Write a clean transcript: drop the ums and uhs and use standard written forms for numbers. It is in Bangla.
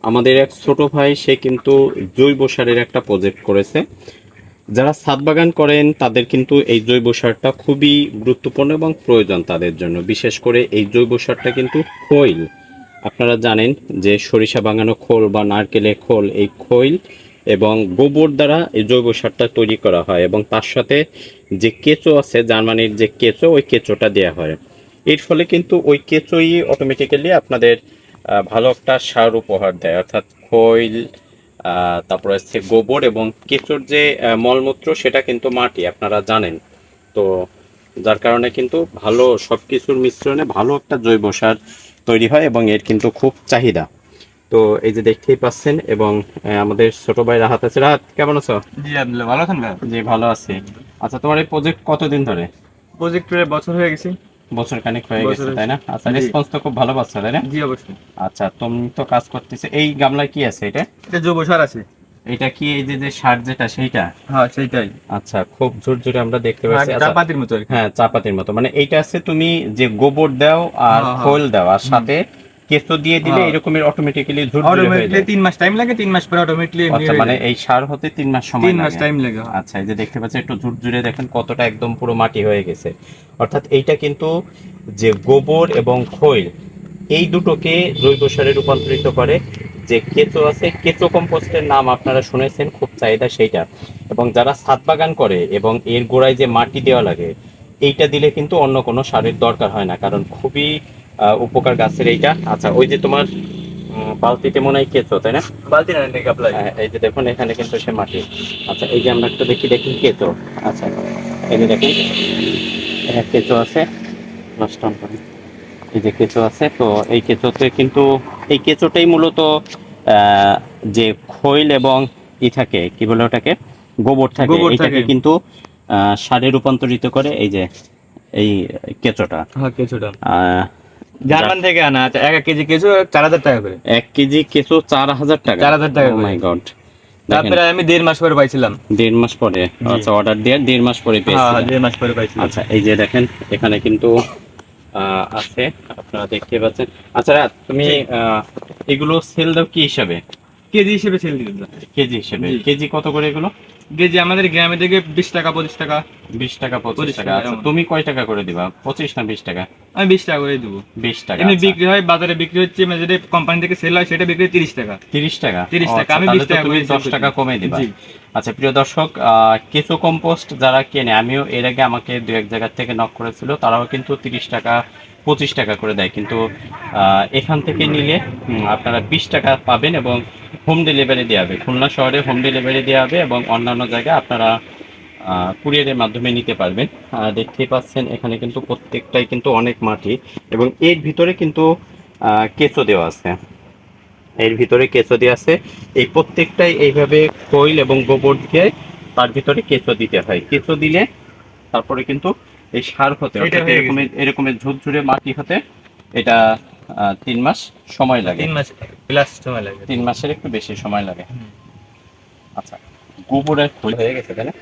আমাদের এক ছোট ভাই সে কিন্তু জৈব সারের একটা প্রজেক্ট করেছে। যারা ছাদ বাগান করেন তাদের কিন্তু এই জৈব সারটা খুবই গুরুত্বপূর্ণ এবং প্রয়োজন তাদের জন্য। বিশেষ করে এই জৈব সারটা কিন্তু খৈল, আপনারা জানেন যে সরিষা বাগানো খোল বা নারকেলের খোল, এই খৈল এবং গোবর দ্বারা এই জৈব সারটা তৈরি করা হয় এবং তার সাথে যে কেঁচো আছে, জার্মানির যে কেঁচো, ওই কেঁচোটা দেওয়া হয়। এর ফলে কিন্তু ওই কেঁচোই অটোমেটিক্যালি আপনাদের ভালো একটা সার উপহার দেয়। অর্থাৎ খৈল, তারপরে হচ্ছে গোবর এবং কেঁচোর যে মলমূত্র, সেটা কিন্তু মাটি, আপনারা জানেন তো। যার কারণে কিন্তু ভালো সব কিছুর মিশ্রণে ভালো একটা জৈব সার তৈরি হয় এবং এর কিন্তু খুব চাহিদা। তো এই যে দেখতেই পাচ্ছেন এবং আমাদের ছোট ভাই রাহাত আছে। রাহাত, কেমন আছো? জি আব্দুল্লাহ, ভালো আছেন ভাই? জি, ভালো আছি। আচ্ছা, তোমার এই প্রজেক্ট কতদিন ধরে? প্রজেক্ট প্রায় বছর হয়ে গেছে। বছর খানেক হয়ে বছর গেছে, তাই হয়েছে। না? আচ্ছা, জি রেসপন্স তো খুব ভালো পাচ্ছ, তাই না? জি অবশ্যই। আচ্ছা, তুমি তো কাজ করতেছে। এই গামলায় কি আছে এটা? এটা জৈব সার আছে। এটা কি এই যে যে সার যেটা, সেইটা? হ্যাঁ সেইটাই। আচ্ছা, খুব ঝুরঝুরে আমরা দেখতে হ্যাঁ, পাচ্ছি। আচ্ছা, চাপাতির মতো আর কি। হ্যাঁ, চাপাতির মতো। মানে এইটা আছে, তুমি যে গোবর দাও আর হ্যাঁ হ্যাঁ। খোল দাও আর হুম। সাথে কেঁচো দিয়ে দিলে হ্যাঁ, এরকমের অটোমেটিক্যালি ঝুরঝুরে হয়ে অটোমেটিকলি যায়। 3 মাস টাইম লাগে, 3 মাস পরে অটোমেটিকলি এমনি আচ্ছা, হয়ে মানে যায়। এই সার হতে 3 মাস সময় 3 মাস লাগে। টাইম লাগে, হ্যাঁ। আচ্ছা, এই যে দেখতে পাচ্ছেন একটু ঝুরঝুরে, দেখেন কতটা একদম পুরো মাটি হয়ে গেছে। অর্থাৎ এইটা কিন্তু যে গোবর এবং খৈল, এই দুটোকে জৈব সারে রূপান্তরিত করে। যে কেঁচো আছে, কেঁচো কম্পোস্টের নাম আপনারা শুনেছেন, খুব চাহিদা সেইটা। এবং যারা ছাদ বাগান করে এবং এর গোড়ায় যে মাটি দেওয়া লাগে, এইটা দিলে কিন্তু অন্য কোনো সারের দরকার হয় না, কারণ খুবই উপকার গাছের এইটা। আচ্ছা, ওই যে তোমার বালতিতে মনে হয় কেঁচো, তাই না? বালতি না নেই কাপলাই। এই যে দেখুন, এখানে কিন্তু সে মাটি। আচ্ছা, এই যে আমরা একটু দেখি, দেখি কেঁচো। আচ্ছা, এই যে দেখুন, এখানে কেঁচো আছে। নষ্ট করে, এই যে কেঁচো আছে। তো এই কেঁচোতে কিন্তু, এই কেঁচোটাই মূলত আহ, যে খৈল এবং থাকে, কি বলে ওটাকে, গোবর থাকে, গোবর এইটাকে থাকে। কিন্তু সারে রূপান্তরিত করে এই যে এই কেঁচোটা। হ্যাঁ কিছুটা আহ, জার্মান থেকে আনা। আচ্ছা, 1 কেজি কেঁচো 4,000 টাকা করে। 1 কেজি কেঁচো 4,000 টাকা? 4,000 টাকা ও করে। মাই গড! দেখেন, তারপরে আমি 1.5 মাস পরে পাইছিলাম। 1.5 মাস পরে? জি। আচ্ছা, অর্ডার দিয়ে 1.5 মাস পরে হ্যাঁ, পেয়েছিলেন? 1.5 মাস পরে পাইছিলাম। আচ্ছা, এই যে দেখেন, এখানে কিন্তু আছে, আপনারা দেখতে পাচ্ছেন। আচ্ছা রাত, তুমি জি। এগুলো সেল দাও কি হিসাবে? কেজি হিসেবে সেল দিতে। কেজি হিসেবে? জি। কেজি কত করে এগুলো? কেজি আমাদের গ্রামে থেকে 20 টাকা 25 টাকা। 20 টাকা, 25 25 টাকা। টাকা আচ্ছা, এমন। তুমি কয় টাকা করে দিবা? 25 না 20 টাকা? আমি 20 টাকা করে দেবো। 20 টাকা, এমনি আচ্ছা। বিক্রি হয়, বাজারে বিক্রি হচ্ছে, মানে যেটা কোম্পানি থেকে সেল হয় সেটা বিক্রি হয় 30 টাকা। 30 টাকা? 30 ও টাকা, আচ্ছা, আমি তাহলে 20 তো টাকা তুমি করে 10 টাকা কমে দিবা। জি। আচ্ছা, প্রিয় দর্শক, কেঁচো কম্পোস্ট যারা কেনে, আমিও এর আগে, আমাকে দু এক জায়গা থেকে নক করেছিল, তারাও কিন্তু 30 টাকা 25 টাকা করে দেয়। কিন্তু এখান থেকে নিলে আপনারা 20 টাকা পাবেন এবং হোম ডেলিভারি দেওয়া হবে। খুলনা শহরে হোম ডেলিভারি দেওয়া হবে এবং অন্যান্য জায়গায় আপনারা কুরিয়ারের মাধ্যমে নিতে পারবেন। দেখতেই পাচ্ছেন এখানে কিন্তু প্রত্যেকটাই কিন্তু অনেক মাটি এবং এর ভিতরে কিন্তু কেঁচো দেওয়া আছে। এর ভিতরে কেঁচো দেওয়া আছে। এই প্রত্যেকটাই এইভাবে খৈল এবং গোবর দিয়ে তার ভিতরে কেঁচো দিতে হয়। কেঁচো দিলে তারপরে কিন্তু এই সার হতে, এটা অর্থাৎ হয়ে গেছে। এরকমের এরকমের ঝুরঝুরে মাটি হতে এটা 3 মাস সময় লাগে। 3 মাস প্লাস সময় লাগে। 3 মাসের একটু বেশি সময় লাগে। আচ্ছা, গোবরের খৈল হয়ে গেছে, তাই না?